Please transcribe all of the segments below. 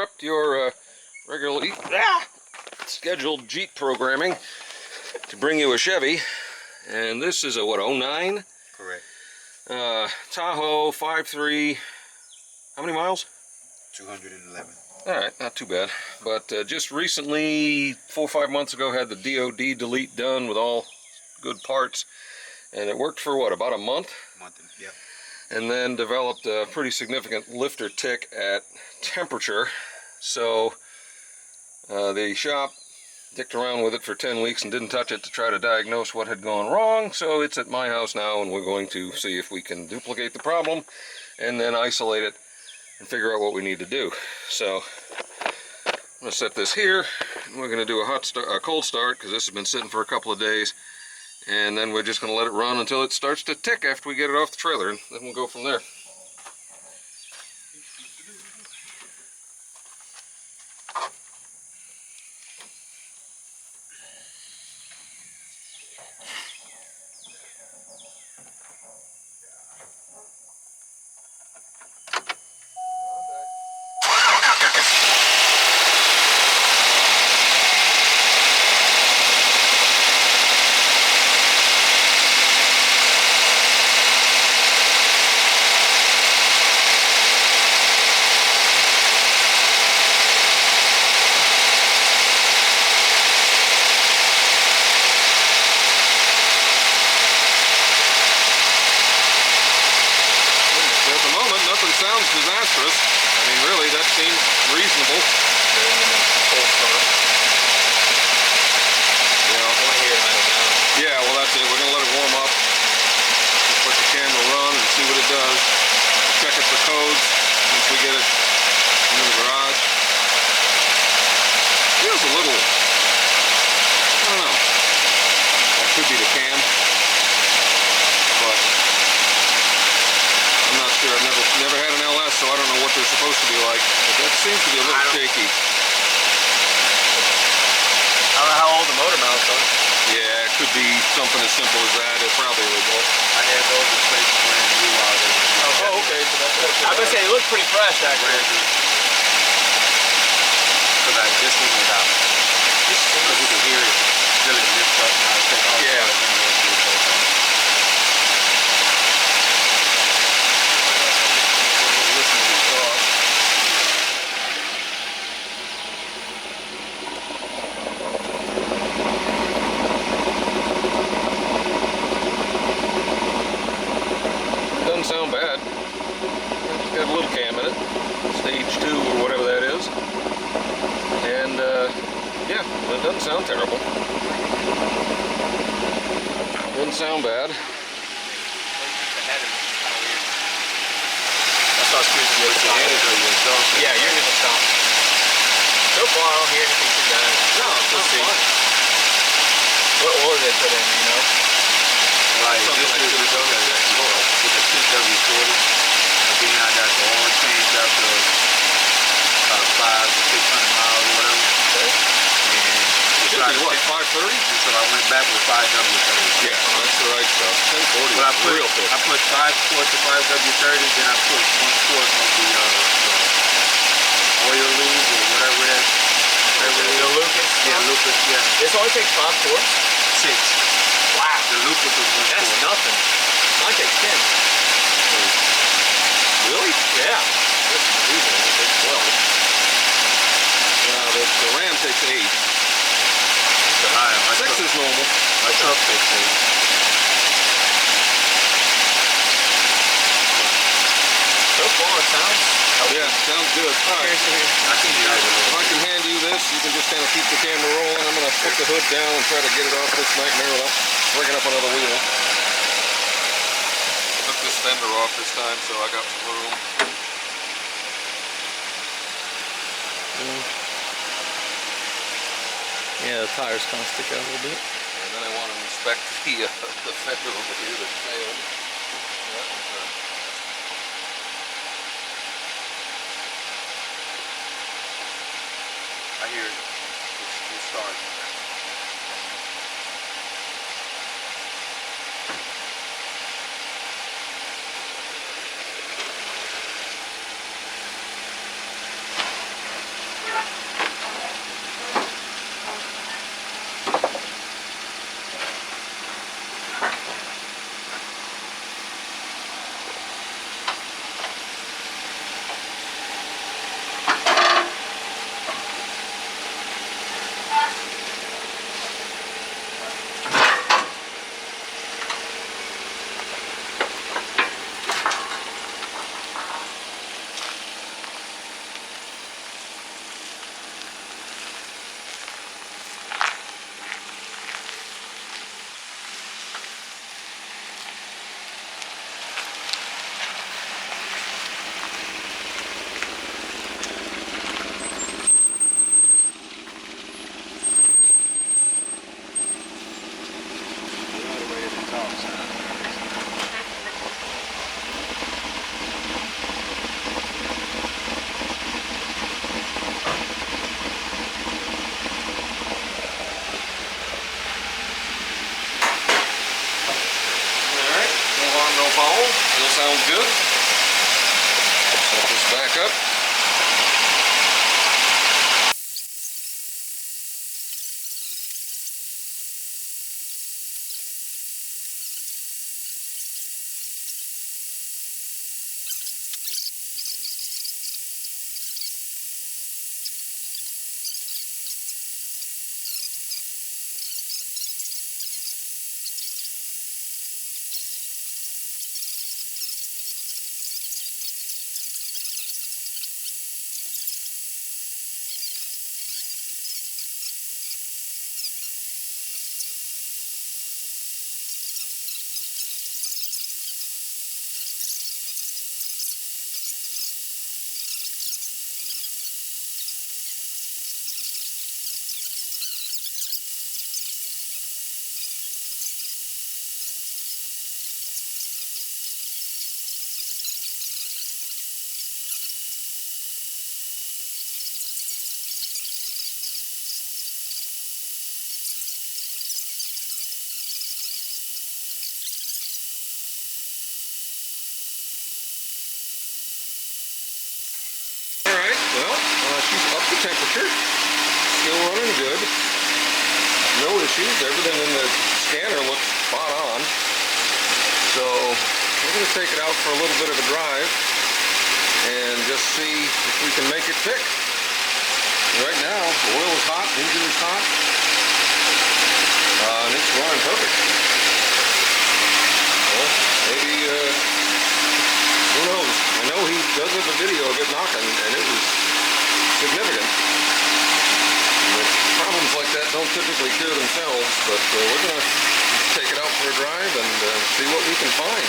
interrupt your regularly scheduled Jeep programming to bring you a Chevy. And this is a, what, 09? Correct. Tahoe 5.3. How many miles? 211. Alright, not too bad. But just recently, 4 or 5 months ago, had the DOD delete done with all good parts. And it worked for, what, about a month? Yeah. And then developed a pretty significant lifter tick at temperature. So the shop dicked around with it for 10 weeks and didn't touch it to try to diagnose what had gone wrong. So it's at my house now, and we're going to see if we can duplicate the problem and then isolate it and figure out what we need to do. So I'm going to set this here, and we're going to do a cold start, because this has been sitting for a couple of days. And then we're just going to let it run until it starts to tick after we get it off the trailer, and then we'll go from there. Sounds disastrous. I mean, really, that seems reasonable. Yeah, well, that's it. We're going to let it warm up. Just let the camera run and see what it does. Check it for codes once we get it into the garage. Feels a little, I don't know. That could be the cam. But I'm not sure. I've never had an LS, so I don't know what they're supposed to be like. But that seems to be a little shaky. I don't know how old the motor mounts are. Yeah, it could be something as simple as that. It probably would go. I had those replaced brand new while they were. Oh, okay. So that's what I was gonna say it looked pretty fresh actually. Brand new. Because this one was out. Because you can hear it filling this up and I take all yeah. Doesn't sound bad. It's got a little cam in it, stage 2 or whatever that is, and yeah, it doesn't sound terrible. Doesn't sound bad. That's how screws it is. Yeah, you're gonna stop. So far, I don't hear anything too bad. No, let's see. What oil they put in, you know? Right, this is with the CW40. Again, I got the oil change after 500 or 600 miles or whatever. Okay. And it should be what, 530? So I went back with 5W30. Yeah, that's the right stuff. 1040 but real quick. I put 5 quarts of 5W30, then I put 1 quart of the oil lube or whatever it is. The Lucas? Yeah, Lucas, yeah. This only takes 5 quarts? 6. Wow. The Lucas is 1 quart. That's nothing. Mine takes 10. Really? Yeah. That's reasonable. It takes 12. The Ram takes 8. That's high. 6 is normal. My truck takes 8. So far, it sounds healthy. Yeah, sounds good. All right. I can hear it. If I can hand you this, you can just kind of keep the camera rolling. I'm going to put the hood down and try to get it off this nightmare without breaking up another wheel. Took this fender off this time, so I got some room. Yeah, the tires kind of stick out a little bit. And then I want to inspect the fender over here that failed. That one's I hear it. It's starting. sounds good. Set this back up. She's up to temperature, still running good, no issues, everything in the scanner looks spot on. So we're going to take it out for a little bit of a drive and just see if we can make it tick. Right now, the oil is hot, the engine is hot, and it's running perfect. Well, maybe, who knows? I know he does have a video of it knocking, and it was significant. Problems like that don't typically cure themselves, but we're going to take it out for a drive and see what we can find.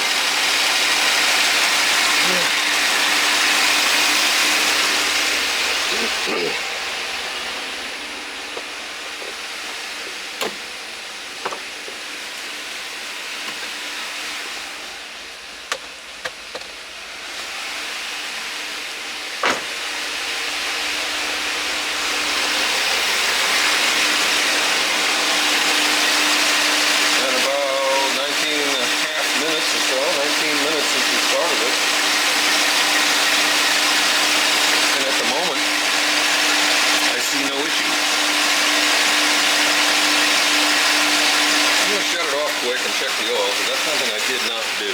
Check the oil, because that's something I did not do.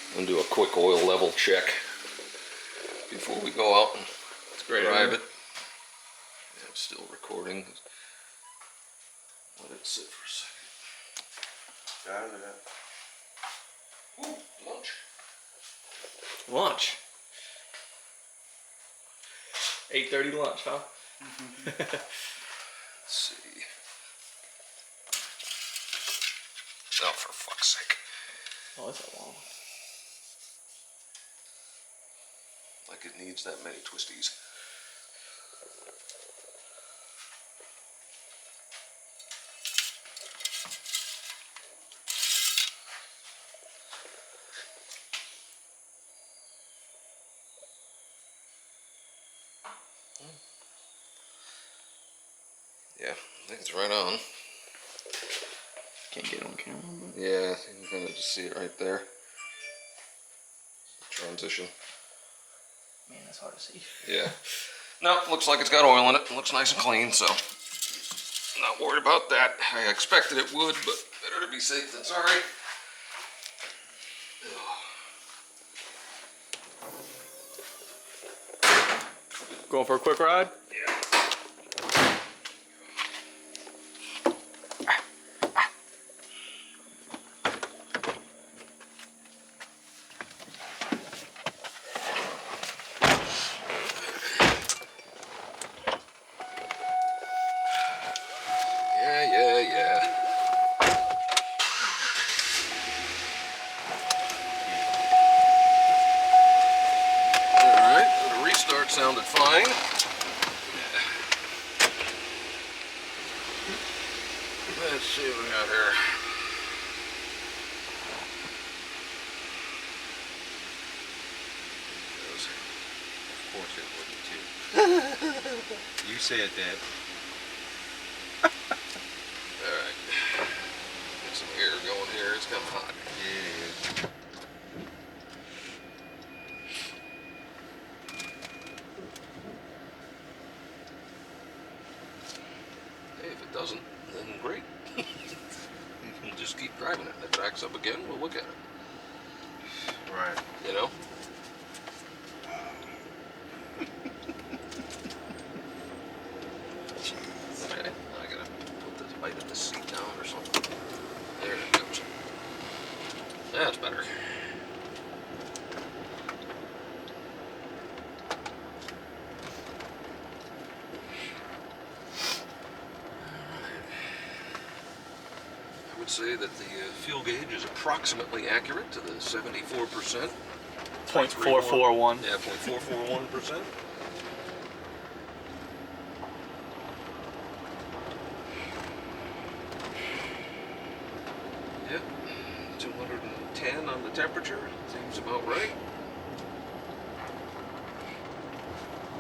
I'm going to do a quick oil level check before we go out and drive it. Yeah, I'm still recording. Let it sit for a second. Ooh, lunch. Lunch. 8:30 lunch, huh? Let's see. Oh, for fuck's sake. Oh, that's a long. Like it needs that many twisties. Yeah, I think it's right on. Can't get it on camera, but Yeah, you can just see it right there. Transition. man, that's hard to see. Yeah. No, looks like it's got oil in it. It looks nice and clean, so not worried about that. I expected it would, but better to be safe than sorry. Going for a quick ride? Yeah. Sounded fine. Let's see what we got here. Of course it wouldn't too. You said that. going here. It's kind of hot. Yeah. Hey, if it doesn't, then great. We'll just keep driving it. If it backs up again, we'll look at it. Right. You know? Okay, I gotta put this height of the seat down or something. There it goes. That's better. I would say that the fuel gauge is approximately accurate to the 74%. 0.441. Yeah, 0.441%. Yep, 210 on the temperature. Seems about right.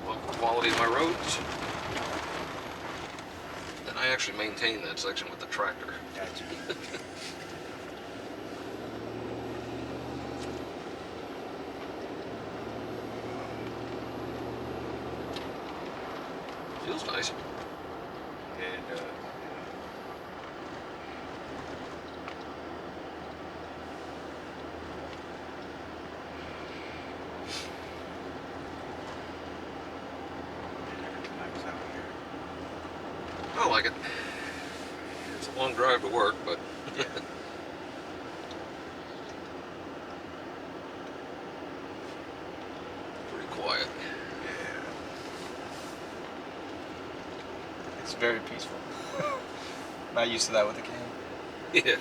Well, the quality of my roads. And I actually maintain that section with the tractor. Gotcha. Feels nice. Yeah, it does. Nice out here. I like it. It's a long drive to work, but Yeah. pretty quiet. Yeah. It's very peaceful. Not used to that with the can. Yeah.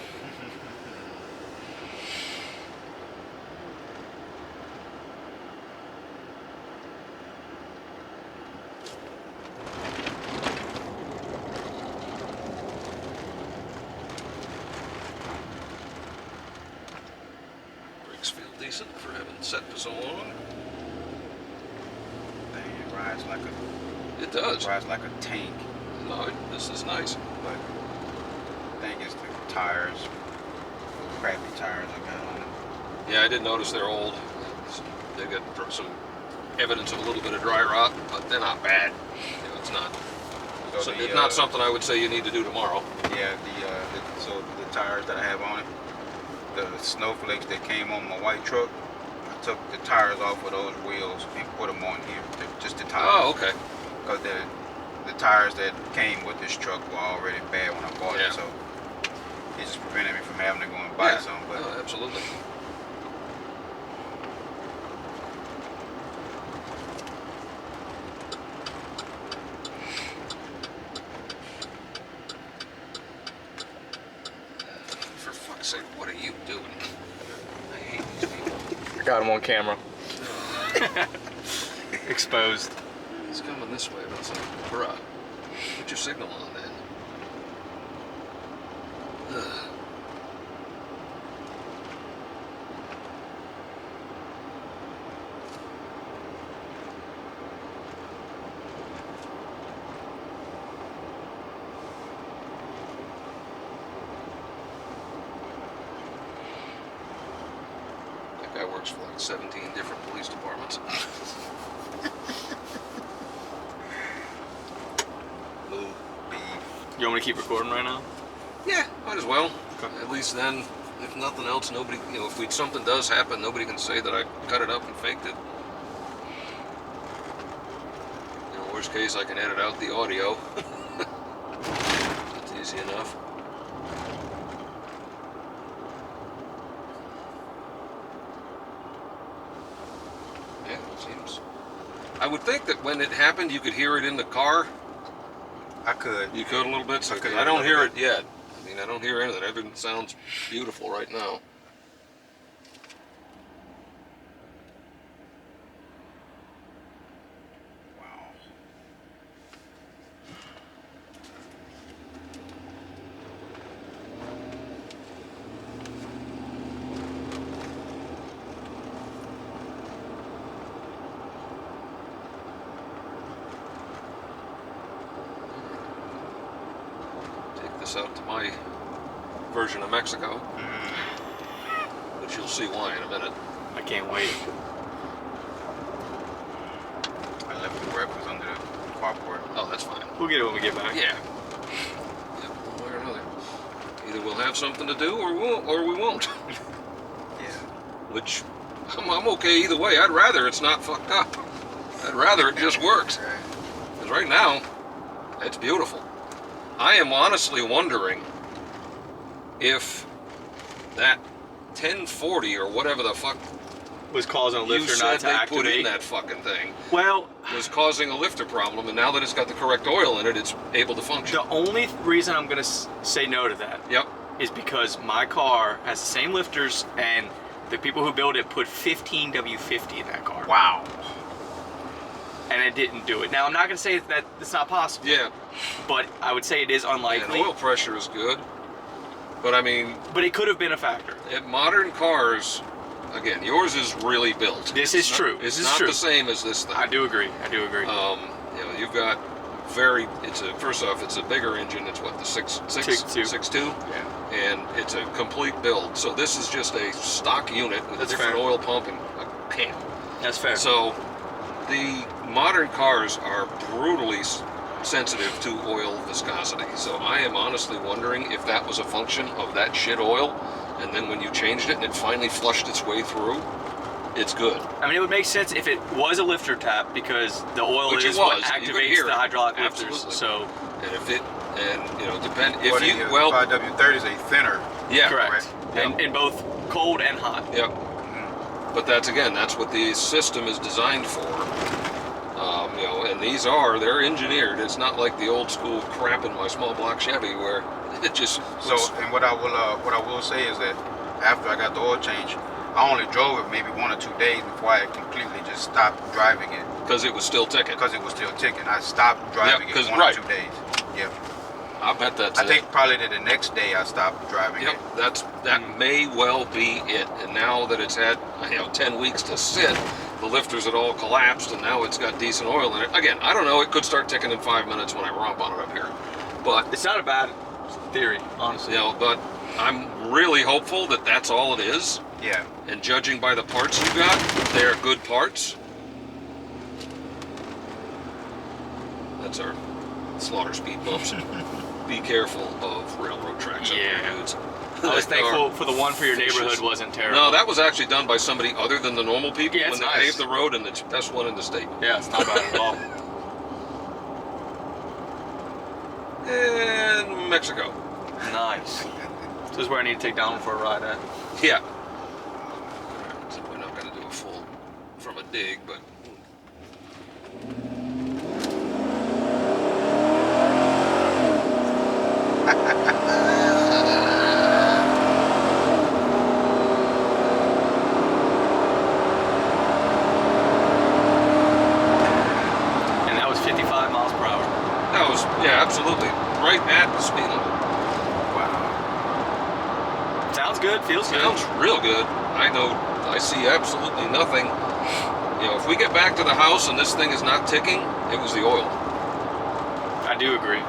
Brakes feel decent for having set for so long. Thing, it rides like a It does. tank. No, this is nice. But the thing is the tires, crappy tires I got on it. Yeah, I did notice they're old. They got some evidence of a little bit of dry rot, but they're not bad. You know, it's not. So the, it's not something I would say you need to do tomorrow. Yeah, so the tires that I have on it, the snowflakes that came on my white truck, I took the tires off of those wheels and put them on here, just the tires. Oh, okay. Because the tires that came with this truck were already bad when I bought Yeah. it, so it just prevented me from having to go and buy Yeah. some. But Oh, absolutely. For fuck's sake, what are you doing? I hate these people. I got him on camera. Exposed. He's coming this way, but it's like, bruh, put your signal on then. Ugh. That guy works for like 17 different police departments. blue beef. You want me to keep recording right now? Yeah, might as well. Okay. At least then, if nothing else, nobody, you know, if something does happen, nobody can say that I cut it up and faked it. You know, worst case, I can edit out the audio. That's easy enough. Yeah, it seems. I would think that when it happened, you could hear it in the car. I could. You could a little bit. So I could I don't hear hear a it yet. I mean, I don't hear anything. Everything sounds beautiful right now. Wow. Take this out to my version of Mexico, which you'll see why in a minute. I can't wait. I left the breakfast under the carport. Oh, that's fine. We'll get it when we get back. Yeah. Yep, one way or another. Either we'll have something to do or we won't. Yeah. Which, I'm okay either way. I'd rather it's not fucked up. I'd rather it just works. Because right now, it's beautiful. I am honestly wondering if that 1040 or whatever the fuck Was causing a you lifter said not to they activate. put in that fucking thing Well, was causing a lifter problem, and now that it's got the correct oil in it, it's able to function. the only reason I'm gonna say no to that Yep. is because my car has the same lifters, and the people who built it put 15 W50 in that car. Wow. And it didn't do it. Now, I'm not gonna say that it's not possible, Yeah. but I would say it is And unlikely. oil pressure is good. But I mean, But it could have been a factor. at modern cars, again, yours is really built. This is It's true. Not, This it's is not tree. the same as this thing. I do agree. I do agree. You know, you've got first off, it's a bigger engine. It's what, the 6.2? Yeah. And it's a complete build. So this is just a stock unit with That's a different fair. oil pump and a cam. That's fair. So the modern cars are brutally sensitive to oil viscosity. So I am honestly wondering if that was a function of that shit oil, and then when you changed it and it finally flushed its way through, it's good. I mean, it would make sense if it was a lifter tap, because the oil Which it is what was. You could activates hear the it. hydraulic lifters. Absolutely. So, And if it, and you know, depend Well, if you the well, 5W30 is a thinner. yeah, correct. Yeah. And in both cold and hot. Yep. But that's what the system is designed for. You know, and they're engineered. It's not like the old school crap in my small block Chevy where it just So, and what I will say is that after I got the oil change, I only drove it maybe 1 or 2 days before I completely just stopped driving it because it was still ticking. because it was still ticking. I stopped driving it 1 or 2 days. Yep. I bet that's I it. think probably the next day I stopped driving Yep, it. that may well be it. And now that it's had 10 weeks to sit, the lifters had all collapsed, and now it's got decent oil in it. Again, I don't know. It could start ticking in 5 minutes when I romp on it up here, but It's not a bad theory, honestly. but I'm really hopeful that that's all it is. Yeah. And judging by the parts you got, they're good parts. That's our slaughter speed bumps. Be careful of railroad tracks up Yeah. there, dudes. I was They thankful are for the one for your vicious. neighborhood wasn't terrible. No, that was actually done by somebody other than the normal people Yeah, when it's they nice. paved the road, and it's the best one in the state. Yeah, it's not bad at all. And Mexico. Nice. This is where I need to take Donald for a ride at. Yeah. So we're not going to do a full from a dig, but And that was 55 miles per hour. that was, yeah, absolutely right at the speed limit. Sounds good, feels good. Sounds real good. I see absolutely nothing. You know, if we get back to the house and this thing is not ticking, it was the oil. I do agree.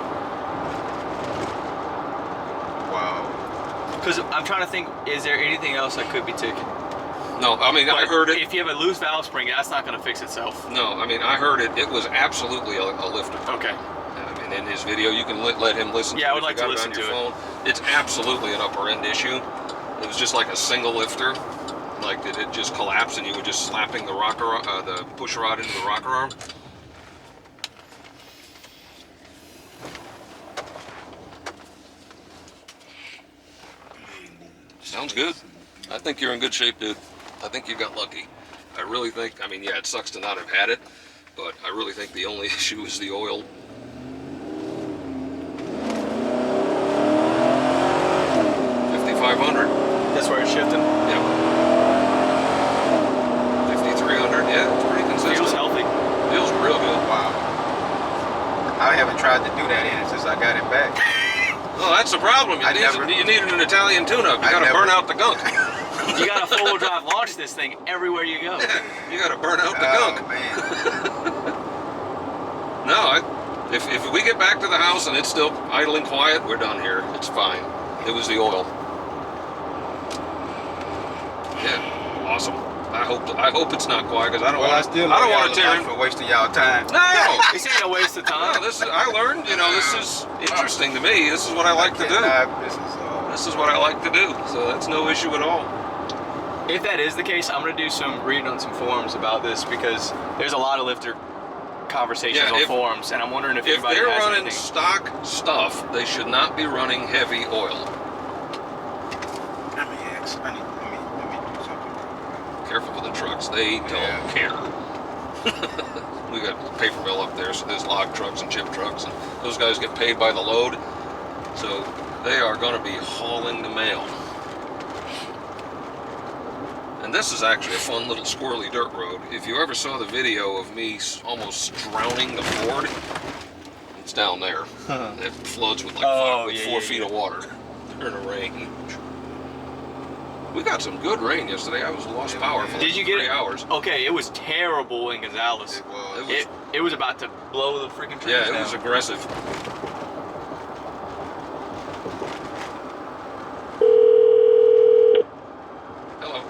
Wow. Because I'm trying to think, is there anything else that could be ticking? No, I mean, I But heard it. If you have a loose valve spring, that's not going to fix itself. No, I mean, I heard it. It was absolutely a lifter. Okay. I mean, in his video, you can let him listen Yeah, to it. I would if like you to got listen it on to your phone. It's absolutely an upper end issue. It was just like a single lifter. Like, did it just collapse and you were just slapping the the push rod into the rocker arm? Sounds good. I think you're in good shape, dude. I think you got lucky. I really think, I mean, yeah, it sucks to not have had it, but I really think the only issue is the oil. That's where it's shifting. Yep. 5,300. Yeah, it's pretty consistent. Feels healthy. Feels real good. Wow. I haven't tried to do that in it since I got it back. Well, that's the problem. You needed an Italian tune-up. You gotta burn out the gunk. You got to four-wheel drive launch this thing everywhere you go. You gotta burn out the Oh, gunk. man. No, if we get back to the house and it's still idling quiet, we're done here. It's fine. It was the oil. awesome. I hope it's not quiet because I don't Well, I want still I don't want to tear for wasting y'all time. No. This ain't a waste of time. No, I learned, this is interesting to me. This is what I like to do. This is what I like to do. So that's no issue at all. If that is the case, I'm gonna do some reading on some forums about this because there's a lot of lifter conversations on forums, and I'm wondering if anybody they're has running anything. stock stuff, they should not be running heavy oil. Let me do something. Careful with the trucks, they don't care. We got a paper mill up there, so there's log trucks and chip trucks, and those guys get paid by the load, so they are going to be hauling the mail. And this is actually a fun little squirrely dirt road. If you ever saw the video of me almost drowning the Ford, it's down there. It floods with like 4 feet of water during a rain. We got some good rain yesterday. I was lost power for like 3 hours. Okay, it was terrible in Gonzales. It was about to blow the freaking trees down. Yeah, it was aggressive. Hello.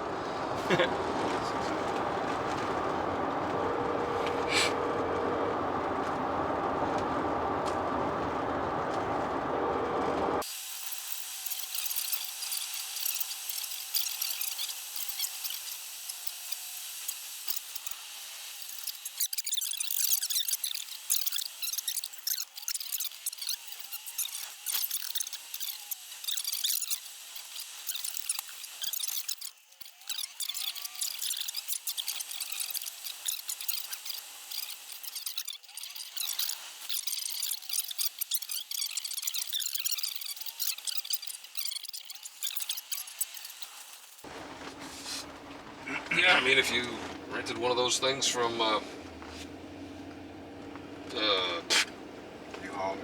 Yeah, I mean, if you rented one of those things from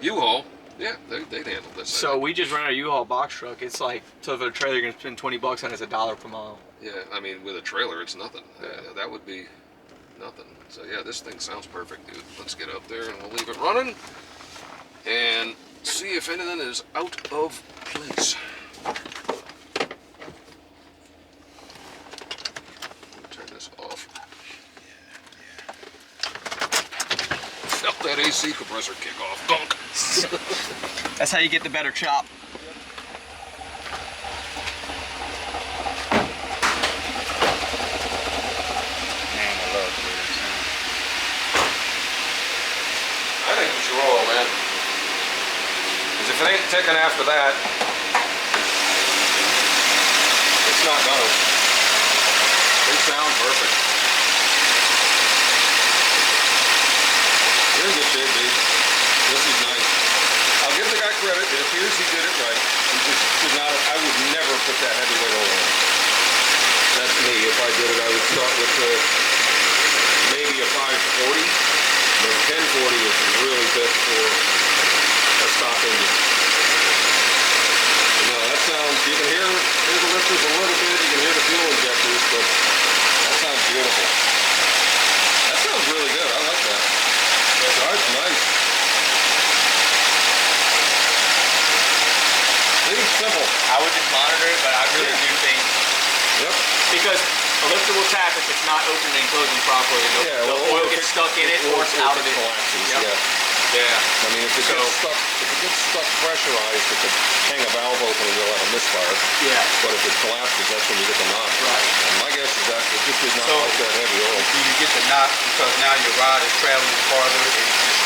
U-Haul, yeah, they'd handle this. So we just rented a U-Haul box truck. It's like, so for a trailer, you're gonna spend $20 and it's $1 per mile. Yeah, I mean, with a trailer, it's nothing. That would be nothing. So yeah, this thing sounds perfect, dude. Let's get up there and we'll leave it running and see if anything is out of place. Turn this off. Felt that AC compressor kick off. Gunk. That's how you get the better chop. Man, I love this. I think we should roll, man. Because if it ain't ticking after that, it's not gonna. They sound perfect. You're in good shape, dude. This is nice. I'll give the guy credit. It appears he did it right. He just did not. I would never put that heavyweight oil in. That's me. If I did it, I would start with maybe a 540. But 1040 is really good for a stock engine. No, that sounds. You can hear the lifters a little bit. You can hear the fuel injectors, but that sounds beautiful. That sounds really good. I like that. That drives nice. Seems simple. I would just monitor it, but I really do think. Yep. Because a lifter will tap if it's not opening and closing properly. The oil gets stuck in it or it's out of it. Collapses. Yep. Yeah. I mean, if it gets stuck pressurized, it could hang a valve open and you'll have a misfire. Yeah. But if it collapses, that's when you get the knot. Right. And my guess is that it just did not like that heavy oil. Do you get the knot because now your rod is traveling farther and